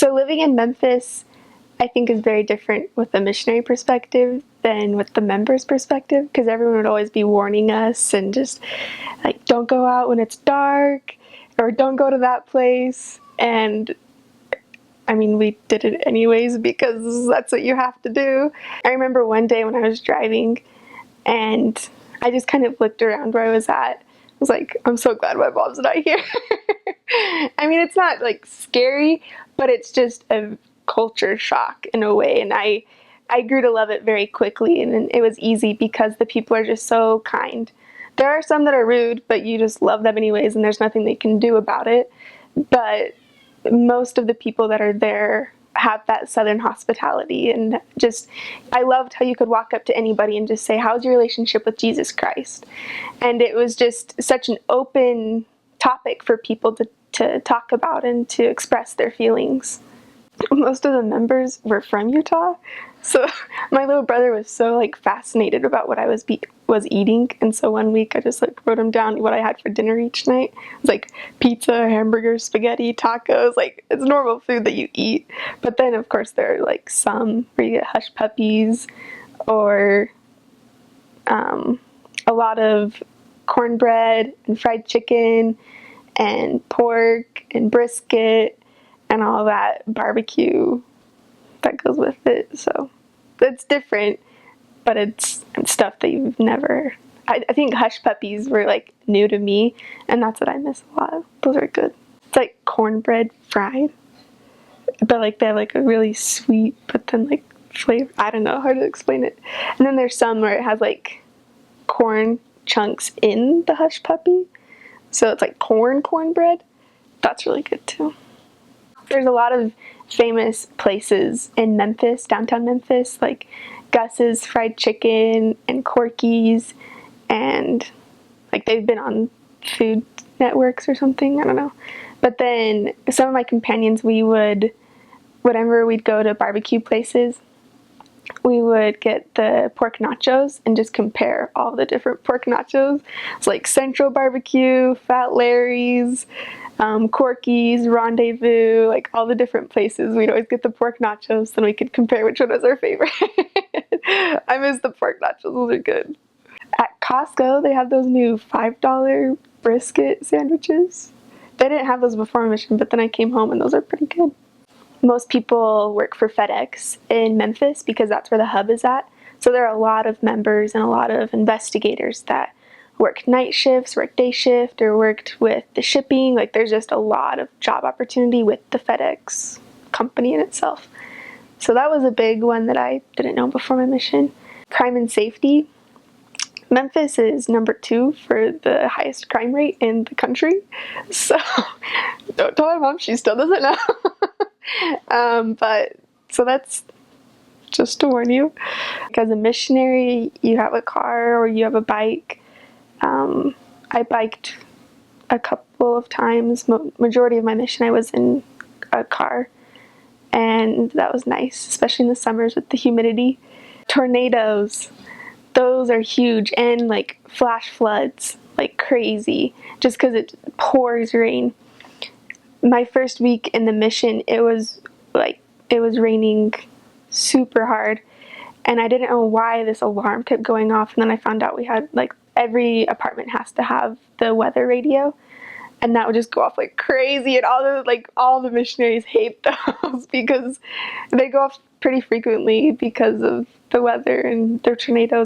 So living in Memphis, I think, is very different with the missionary perspective than with the members' perspective, because everyone would always be warning us and just like, don't go out when it's dark, or don't go to that place. And I mean, we did it anyways because that's what you have to do. I remember one day when I was driving and I just kind of looked around where I was at. I was like, I'm so glad my mom's not here. I mean, it's not like scary, but it's just a culture shock in a way. And I grew to love it very quickly, and it was easy because the people are just so kind. There are some that are rude, but you just love them anyways, and there's nothing they can do about it. But most of the people that are there have that Southern hospitality, and just, I loved how you could walk up to anybody and just say, how's your relationship with Jesus Christ? And it was just such an open topic for people to talk about and to express their feelings. Most of the members were from Utah, so my little brother was so like fascinated about what I was eating, and so one week I just like wrote him down what I had for dinner each night. It was like pizza, hamburgers, spaghetti, tacos, like it's normal food that you eat. But then of course there are like some where you get hush puppies, or a lot of cornbread and fried chicken and pork and brisket and all that barbecue that goes with it. So it's different, but it's stuff that you've never... I think hush puppies were like new to me, and that's what I miss a lot. Those are good. It's like cornbread fried, but like they have like a really sweet, but then like flavor. I don't know how to explain it. And then there's some where it has like corn chunks in the hush puppy, so it's like cornbread. That's really good too. There's a lot of famous places in Memphis, downtown Memphis, like Gus's Fried Chicken and Corky's, and like they've been on food networks or something, I don't know. But then some of my companions, whenever we'd go to barbecue places, we would get the pork nachos and just compare all the different pork nachos. It's like Central Barbecue, Fat Larry's, Corky's, Rendezvous, like all the different places. We'd always get the pork nachos, then we could compare which one was our favorite. I miss the pork nachos, those are good. At Costco, they have those new $5 brisket sandwiches. They didn't have those before mission, but then I came home and those are pretty good. Most people work for FedEx in Memphis because that's where the hub is at. So there are a lot of members and a lot of investigators that worked night shifts, worked day shift, or worked with the shipping. Like there's just a lot of job opportunity with the FedEx company in itself. So that was a big one that I didn't know before my mission. Crime and safety. Memphis is number 2 for the highest crime rate in the country. So don't tell my mom, she still doesn't know. But so that's just to warn you. As a missionary, you have a car or you have a bike. I biked a couple of times. Majority of my mission I was in a car, and that was nice, especially in the summers with the humidity. Tornadoes, those are huge, and like flash floods like crazy just because it pours rain. My first week in the mission, it was raining super hard, and I didn't know why this alarm kept going off, and then I found out we had like every apartment has to have the weather radio, and that would just go off like crazy, and all the missionaries hate those because they go off pretty frequently because of the weather and their tornadoes.